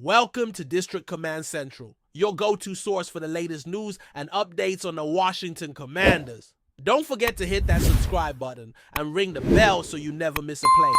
Welcome to District Command Central, your go-to source for the latest news and updates on the Washington Commanders. Don't forget to hit that subscribe button and ring the bell so you never miss a play.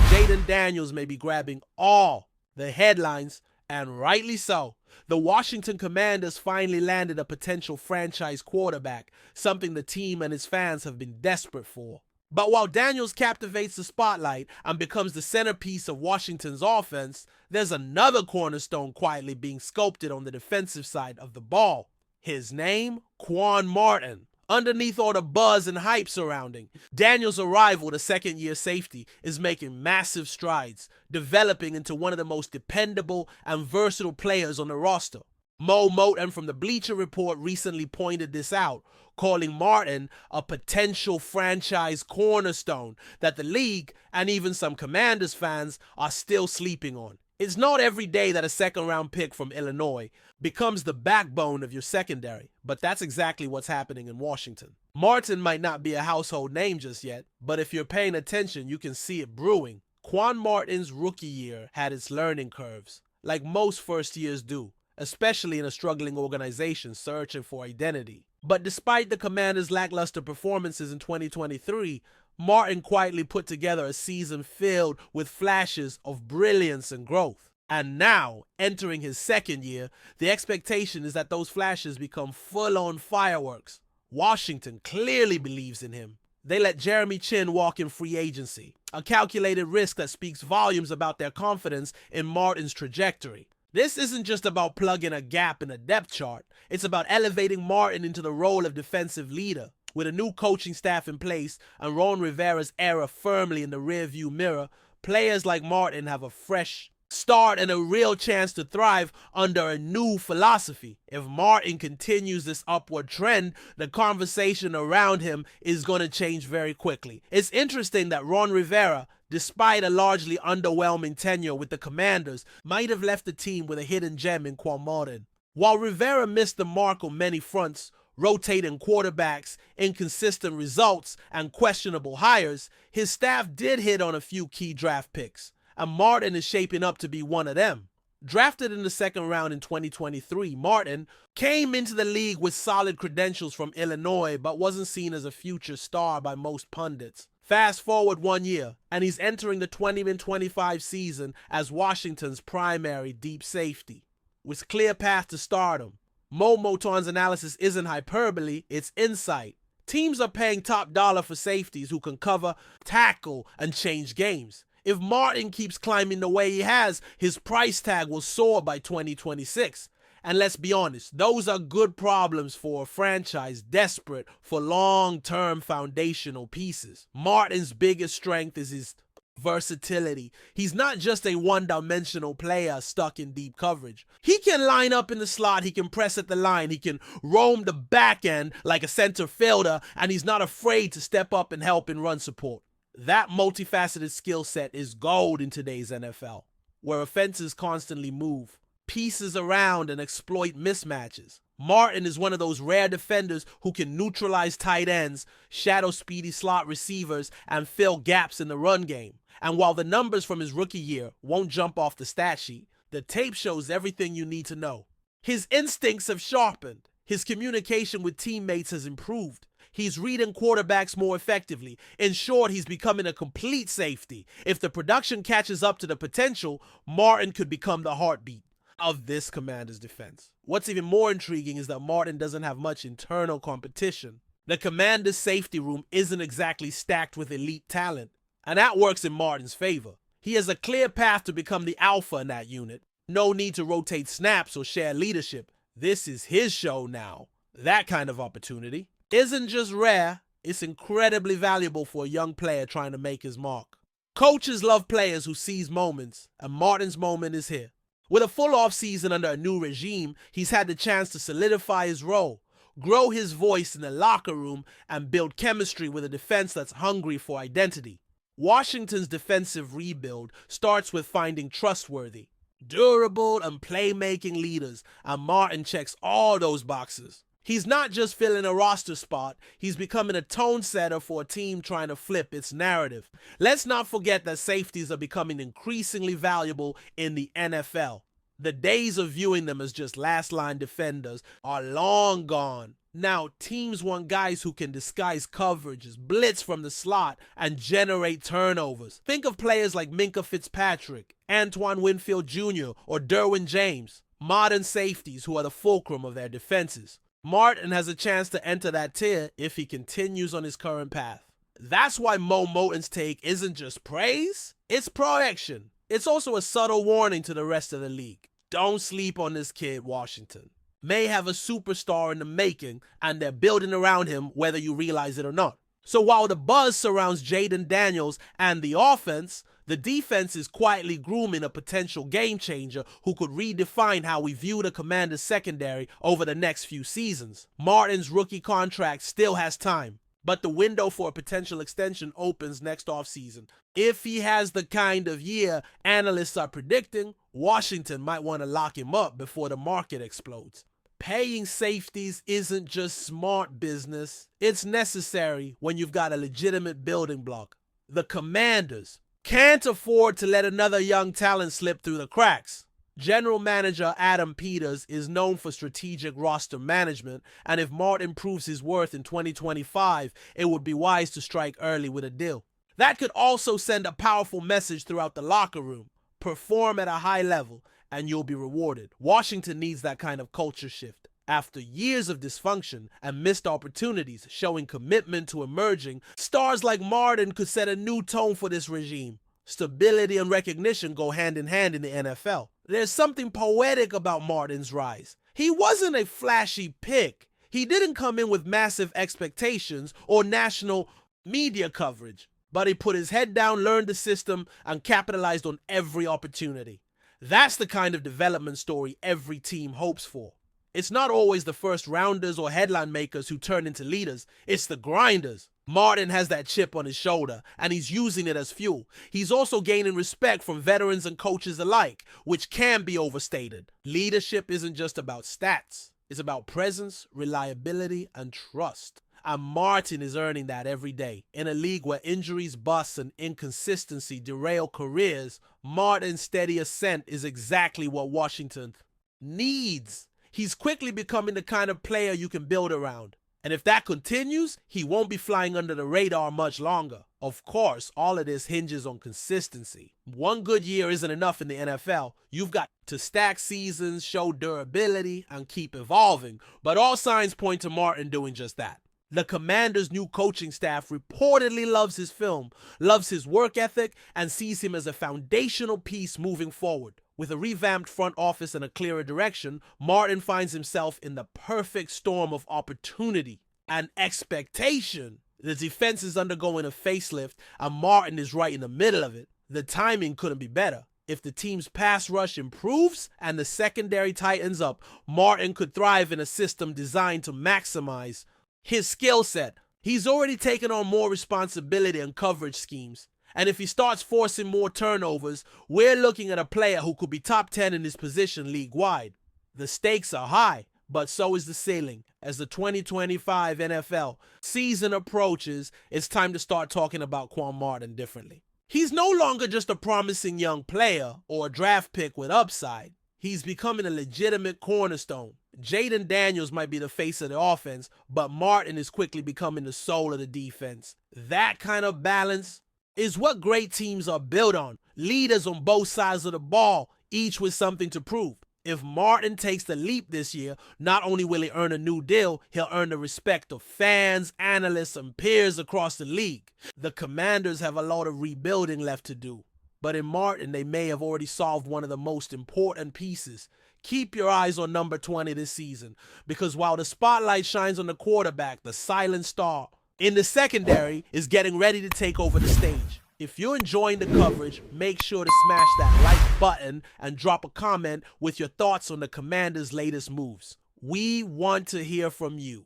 Jaden Daniels may be grabbing all the headlines, and rightly so. The Washington Commanders finally landed a potential franchise quarterback, something the team and its fans have been desperate for. But while Daniels captivates the spotlight and becomes the centerpiece of Washington's offense, there's another cornerstone quietly being sculpted on the defensive side of the ball. His name, Quan Martin. Underneath all the buzz and hype surrounding, Daniels' arrival, the second-year safety, is making massive strides, developing into one of the most dependable and versatile players on the roster. Mo Moten from the Bleacher Report recently pointed this out, calling Martin a potential franchise cornerstone that the league and even some Commanders fans are still sleeping on. It's not every day that a second-round pick from Illinois becomes the backbone of your secondary, but that's exactly what's happening in Washington. Martin might not be a household name just yet, but if you're paying attention, you can see it brewing. Quan Martin's rookie year had its learning curves, like most first years do, especially in a struggling organization searching for identity. But despite the Commanders' lackluster performances in 2023, Martin quietly put together a season filled with flashes of brilliance and growth. And now, entering his second year, the expectation is that those flashes become full-on fireworks. Washington clearly believes in him. They let Jeremy Chin walk in free agency, a calculated risk that speaks volumes about their confidence in Martin's trajectory. This isn't just about plugging a gap in a depth chart. It's about elevating Martin into the role of defensive leader. With a new coaching staff in place and Ron Rivera's era firmly in the rearview mirror, players like Martin have a fresh start and a real chance to thrive under a new philosophy. If Martin continues this upward trend, the conversation around him is going to change very quickly. It's interesting that Ron Rivera, despite a largely underwhelming tenure with the Commanders, might have left the team with a hidden gem in Quan Martin. While Rivera missed the mark on many fronts, rotating quarterbacks, inconsistent results, and questionable hires, his staff did hit on a few key draft picks, and Martin is shaping up to be one of them. Drafted in the second round in 2023, Martin came into the league with solid credentials from Illinois, but wasn't seen as a future star by most pundits. Fast forward 1 year, and he's entering the 2025 season as Washington's primary deep safety, with clear path to stardom. Mo Moton's analysis isn't hyperbole, it's insight. Teams are paying top dollar for safeties who can cover, tackle, and change games. If Martin keeps climbing the way he has, his price tag will soar by 2026. And let's be honest, those are good problems for a franchise desperate for long-term foundational pieces. Martin's biggest strength is his versatility. He's not just a one-dimensional player stuck in deep coverage. He can line up in the slot, he can press at the line, he can roam the back end like a center fielder, and he's not afraid to step up and help in run support. That multifaceted skill set is gold in today's NFL, where offenses constantly move pieces around and exploit mismatches. Martin is one of those rare defenders who can neutralize tight ends, shadow speedy slot receivers, and fill gaps in the run game. And while the numbers from his rookie year won't jump off the stat sheet, the tape shows everything you need to know. His instincts have sharpened. His communication with teammates has improved. He's reading quarterbacks more effectively. In short, he's becoming a complete safety. If the production catches up to the potential, Martin could become the heartbeat of this Commanders defense. What's even more intriguing is that Martin doesn't have much internal competition. The Commanders safety room isn't exactly stacked with elite talent, and that works in Martin's favor. He has a clear path to become the alpha in that unit. No need to rotate snaps or share leadership. This is his show now. That kind of opportunity isn't just rare, it's incredibly valuable for a young player trying to make his mark. Coaches love players who seize moments, and Martin's moment is here. With a full offseason under a new regime, he's had the chance to solidify his role, grow his voice in the locker room, and build chemistry with a defense that's hungry for identity. Washington's defensive rebuild starts with finding trustworthy, durable, and playmaking leaders, and Martin checks all those boxes. He's not just filling a roster spot, he's becoming a tone setter for a team trying to flip its narrative. Let's not forget that safeties are becoming increasingly valuable in the NFL. The days of viewing them as just last-line defenders are long gone. Now, teams want guys who can disguise coverages, blitz from the slot, and generate turnovers. Think of players like Minkah Fitzpatrick, Antoine Winfield Jr., or Derwin James, modern safeties who are the fulcrum of their defenses. Martin has a chance to enter that tier if he continues on his current path. That's why Mo Moton's take isn't just praise, it's protection. It's also a subtle warning to the rest of the league. Don't sleep on this kid, Washington. May have a superstar in the making, and they're building around him whether you realize it or not. So while the buzz surrounds Jaden Daniels and the offense, the defense is quietly grooming a potential game changer who could redefine how we view the Commanders' secondary over the next few seasons. Martin's rookie contract still has time, but the window for a potential extension opens next offseason. If he has the kind of year analysts are predicting, Washington might want to lock him up before the market explodes. Paying safeties isn't just smart business, it's necessary when you've got a legitimate building block. The Commanders can't afford to let another young talent slip through the cracks. General Manager Adam Peters is known for strategic roster management, and if Martin proves his worth in 2025, it would be wise to strike early with a deal. That could also send a powerful message throughout the locker room. Perform at a high level, and you'll be rewarded. Washington needs that kind of culture shift. After years of dysfunction and missed opportunities showing commitment to emerging, stars like Martin could set a new tone for this regime. Stability and recognition go hand in hand in the NFL. There's something poetic about Martin's rise. He wasn't a flashy pick. He didn't come in with massive expectations or national media coverage, but he put his head down, learned the system, and capitalized on every opportunity. That's the kind of development story every team hopes for. It's not always the first rounders or headline makers who turn into leaders, it's the grinders. Martin has that chip on his shoulder, and he's using it as fuel. He's also gaining respect from veterans and coaches alike, which can be overstated. Leadership isn't just about stats. It's about presence, reliability, and trust. And Martin is earning that every day. In a league where injuries, busts, and inconsistency derail careers, Martin's steady ascent is exactly what Washington needs. He's quickly becoming the kind of player you can build around. And if that continues, he won't be flying under the radar much longer. Of course, all of this hinges on consistency. One good year isn't enough in the NFL. You've got to stack seasons, show durability, and keep evolving. But all signs point to Martin doing just that. The Commanders' new coaching staff reportedly loves his film, loves his work ethic, and sees him as a foundational piece moving forward. With a revamped front office and a clearer direction, Martin finds himself in the perfect storm of opportunity and expectation. The defense is undergoing a facelift, and Martin is right in the middle of it. The timing couldn't be better. If the team's pass rush improves and the secondary tightens up, Martin could thrive in a system designed to maximize his skill set. He's already taken on more responsibility and coverage schemes. And if he starts forcing more turnovers, we're looking at a player who could be top 10 in his position league-wide. The stakes are high, but so is the ceiling. As the 2025 NFL season approaches, it's time to start talking about Quan Martin differently. He's no longer just a promising young player or a draft pick with upside. He's becoming a legitimate cornerstone. Jaden Daniels might be the face of the offense, but Martin is quickly becoming the soul of the defense. That kind of balance is what great teams are built on. Leaders on both sides of the ball, each with something to prove. If Martin takes the leap this year, not only will he earn a new deal, he'll earn the respect of fans, analysts, and peers across the league. The Commanders have a lot of rebuilding left to do, but in Martin, they may have already solved one of the most important pieces. Keep your eyes on number 20 this season, because while the spotlight shines on the quarterback, the silent star in the secondary is getting ready to take over the stage. If you're enjoying the coverage, make sure to smash that like button and drop a comment with your thoughts on the Commanders' latest moves. We want to hear from you.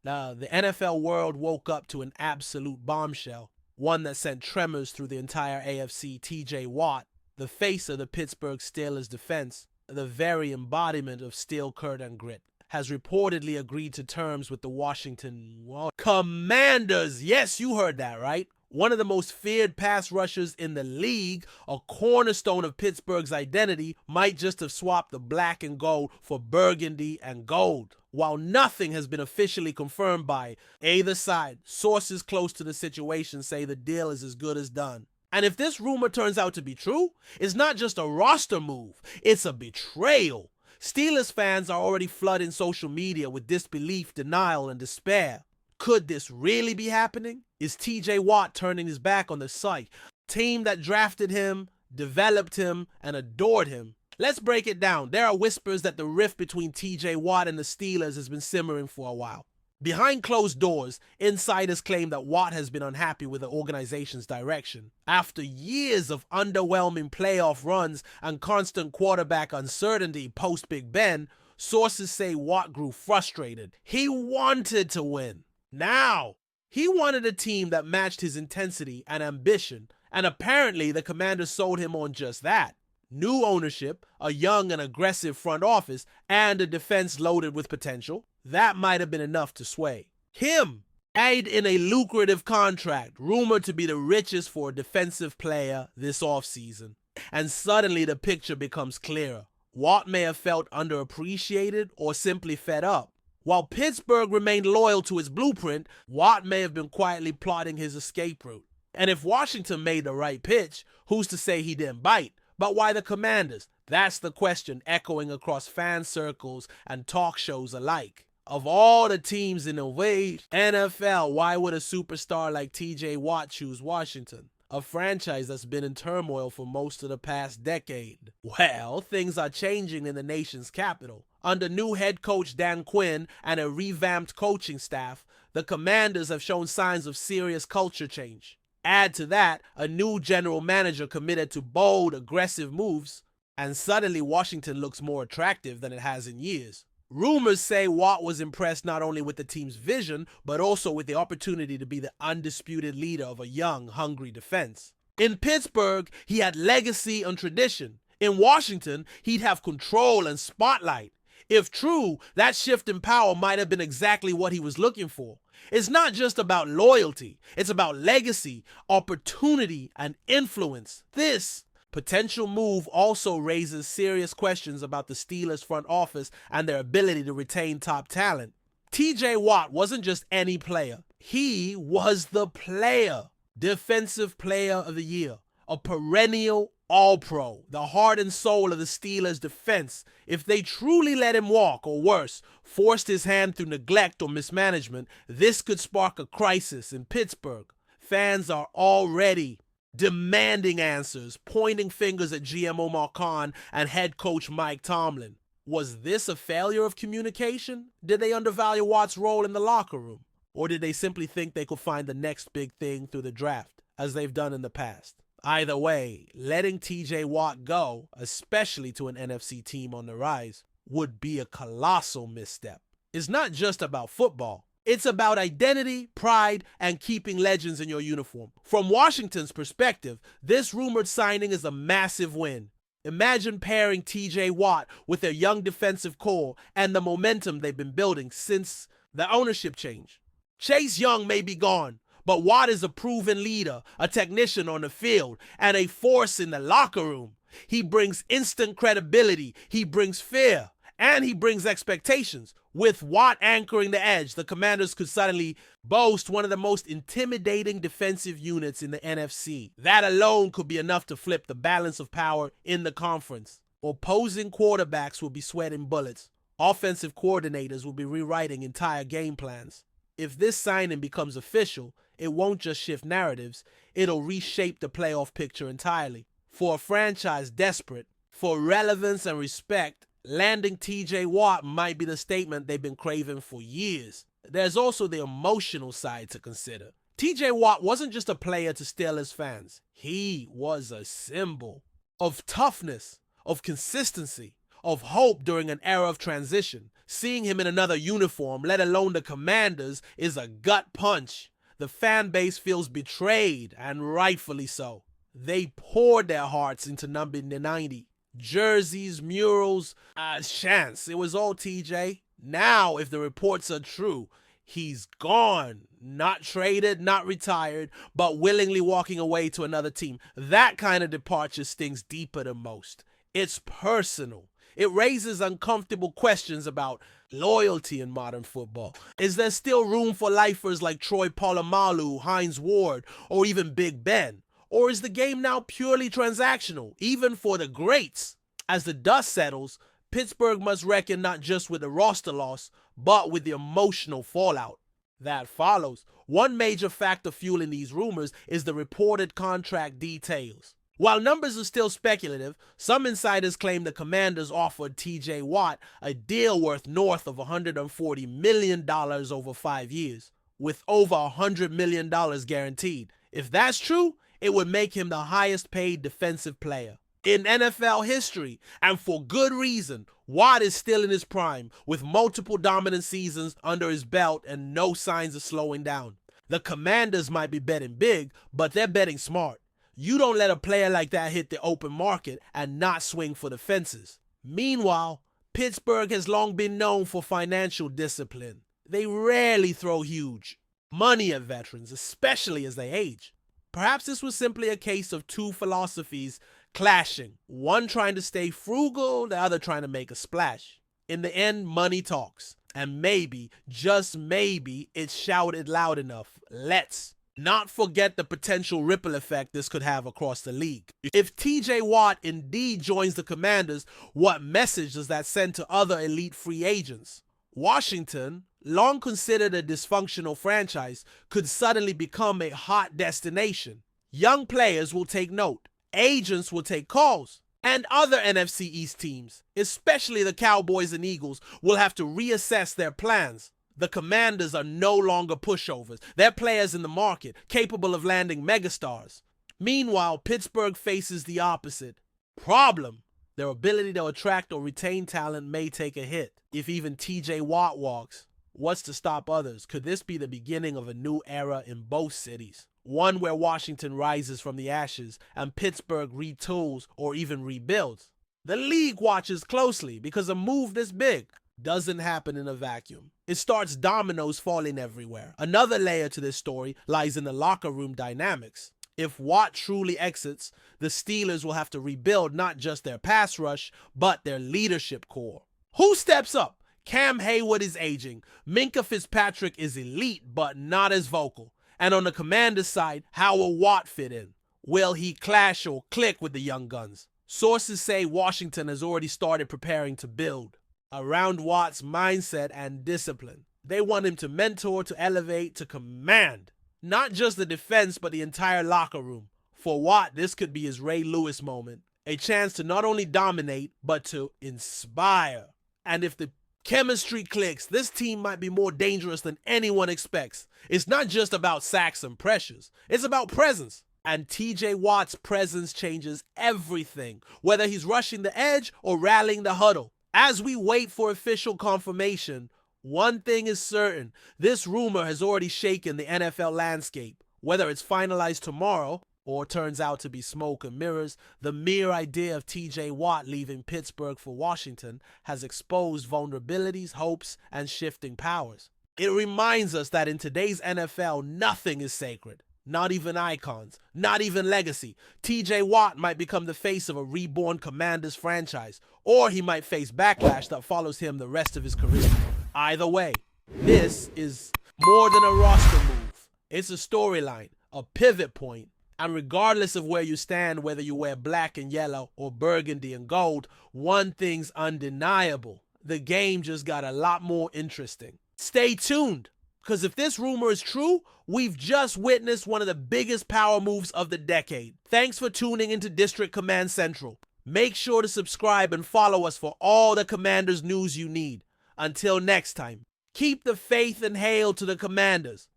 Now, the NFL world woke up to an absolute bombshell, one that sent tremors through the entire AFC. TJ Watt, the face of the Pittsburgh Steelers defense, the very embodiment of steel, curd, and grit, has reportedly agreed to terms with the Washington Commanders. Yes, you heard that right. one of the most feared pass rushers in the league, a cornerstone of Pittsburgh's identity, might just have swapped the black and gold for burgundy and gold. While nothing has been officially confirmed by either side, sources close to the situation say the deal is as good as done. And if this rumor turns out to be true, it's not just a roster move, it's a betrayal. Steelers fans are already flooding social media with disbelief, denial, and despair. Could this really be happening? Is TJ Watt turning his back on the site? Team that drafted him, developed him, and adored him. Let's break it down. There are whispers that the rift between TJ Watt and the Steelers has been simmering for a while. Behind closed doors, insiders claim that Watt has been unhappy with the organization's direction. After years of underwhelming playoff runs and constant quarterback uncertainty post-Big Ben, sources say Watt grew frustrated. He wanted to win. Now, he wanted a team that matched his intensity and ambition, and apparently the Commanders sold him on just that. New ownership, a young and aggressive front office, and a defense loaded with potential, that might have been enough to sway him. Aid in a lucrative contract, rumored to be the richest for a defensive player this offseason. And suddenly the picture becomes clearer. Watt may have felt underappreciated or simply fed up. While Pittsburgh remained loyal to its blueprint, Watt may have been quietly plotting his escape route. And if Washington made the right pitch, who's to say he didn't bite? But why the Commanders? That's the question echoing across fan circles and talk shows alike. Of all the teams in the NFL, why would a superstar like TJ Watt choose Washington? A franchise that's been in turmoil for most of the past decade. Well, things are changing in the nation's capital. Under new head coach Dan Quinn and a revamped coaching staff, the Commanders have shown signs of serious culture change. Add to that, a new general manager committed to bold, aggressive moves, and suddenly Washington looks more attractive than it has in years. Rumors say Watt was impressed not only with the team's vision, but also with the opportunity to be the undisputed leader of a young, hungry defense. In Pittsburgh, he had legacy and tradition. In Washington, he'd have control and spotlight. If true, that shift in power might have been exactly what he was looking for. It's not just about loyalty, it's about legacy, opportunity, and influence. This potential move also raises serious questions about the Steelers' front office and their ability to retain top talent. TJ Watt wasn't just any player. He was the player. Defensive Player of the Year. A perennial All-Pro. The heart and soul of the Steelers' defense. If they truly let him walk, or worse, forced his hand through neglect or mismanagement, this could spark a crisis in Pittsburgh. Fans are already demanding answers, pointing fingers at GM Omar Khan and head coach Mike Tomlin. Was this a failure of communication? Did they undervalue Watt's role in the locker room? Or did they simply think they could find the next big thing through the draft, as they've done in the past? Either way, letting TJ Watt go, especially to an NFC team on the rise, would be a colossal misstep. It's not just about football. It's about identity, pride, and keeping legends in your uniform. From Washington's perspective, this rumored signing is a massive win. Imagine pairing TJ Watt with their young defensive core and the momentum they've been building since the ownership change. Chase Young may be gone, but Watt is a proven leader, a technician on the field, and a force in the locker room. He brings instant credibility, he brings fear, and he brings expectations. With Watt anchoring the edge, the Commanders could suddenly boast one of the most intimidating defensive units in the NFC. That alone could be enough to flip the balance of power in the conference. Opposing quarterbacks will be sweating bullets. Offensive coordinators will be rewriting entire game plans. If this signing becomes official, it won't just shift narratives, it'll reshape the playoff picture entirely. For a franchise desperate for relevance and respect, landing TJ Watt might be the statement they've been craving for years. There's also the emotional side to consider. TJ Watt wasn't just a player to Steelers fans. He was a symbol of toughness, of consistency, of hope during an era of transition. Seeing him in another uniform, let alone the Commanders, is a gut punch. The fan base feels betrayed, and rightfully so. They poured their hearts into number 90. Jerseys, murals, chants. It was all TJ. Now, if the reports are true, He's gone. Not traded, not retired, but willingly walking away to another team. That kind of departure stings deeper than most. It's personal. It raises uncomfortable questions about loyalty in modern football. Is there still room for lifers like Troy Polamalu, Hines Ward, or even Big Ben? Or is the game now purely transactional, even for the greats? As the dust settles, Pittsburgh must reckon not just with the roster loss, but with the emotional fallout that follows. One major factor fueling these rumors is the reported contract details. While numbers are still speculative, some insiders claim the Commanders offered TJ Watt a deal worth north of $140 million over 5 years, with over $100 million guaranteed. If that's true, it would make him the highest paid defensive player in NFL history, and for good reason. Watt is still in his prime, with multiple dominant seasons under his belt and no signs of slowing down. The Commanders might be betting big, but they're betting smart. You don't let a player like that hit the open market and not swing for the fences. Meanwhile, Pittsburgh has long been known for financial discipline. They rarely throw huge money at veterans, especially as they age. Perhaps this was simply a case of two philosophies clashing, one trying to stay frugal, the other trying to make a splash. In the end, money talks, and maybe, just maybe, it's shouted loud enough. Let's not forget the potential ripple effect this could have across the league. If TJ Watt indeed joins the Commanders, what message does that send to other elite free agents? Washington, long considered a dysfunctional franchise, could suddenly become a hot destination. Young players will take note. Agents will take calls. And other NFC East teams, especially the Cowboys and Eagles, will have to reassess their plans. The Commanders are no longer pushovers. They're players in the market, capable of landing megastars. Meanwhile, Pittsburgh faces the opposite problem. Their ability to attract or retain talent may take a hit. If even TJ Watt walks, what's to stop others? Could this be the beginning of a new era in both cities? One where Washington rises from the ashes and Pittsburgh retools or even rebuilds. The league watches closely because a move this big doesn't happen in a vacuum. It starts dominoes falling everywhere. Another layer to this story lies in the locker room dynamics. If Watt truly exits, the Steelers will have to rebuild not just their pass rush, but their leadership core. Who steps up? Cam Hayward is aging. Minkah Fitzpatrick is elite, but not as vocal. And on the Commanders side, how will Watt fit in? Will he clash or click with the young guns? Sources say Washington has already started preparing to build around Watt's mindset and discipline. They want him to mentor, to elevate, to command. Not just the defense, but the entire locker room. For Watt, this could be his Ray Lewis moment. A chance to not only dominate, but to inspire. And if the chemistry clicks, this team might be more dangerous than anyone expects. It's not just about sacks and pressures. It's about presence. And TJ Watt's presence changes everything, whether he's rushing the edge or rallying the huddle. As we wait for official confirmation, one thing is certain. This rumor has already shaken the NFL landscape. Whether it's finalized tomorrow or turns out to be smoke and mirrors, the mere idea of TJ Watt leaving Pittsburgh for Washington has exposed vulnerabilities, hopes, and shifting powers. It reminds us that in today's NFL, nothing is sacred. Not even icons, not even legacy. TJ Watt might become the face of a reborn Commanders franchise, or he might face backlash that follows him the rest of his career. Either way, this is more than a roster move. It's a storyline, a pivot point, and regardless of where you stand, whether you wear black and yellow or burgundy and gold, one thing's undeniable. The game just got a lot more interesting. Stay tuned. Because if this rumor is true, we've just witnessed one of the biggest power moves of the decade. Thanks for tuning into District Command Central. Make sure to subscribe and follow us for all the Commanders news you need. Until next time, keep the faith and hail to the Commanders.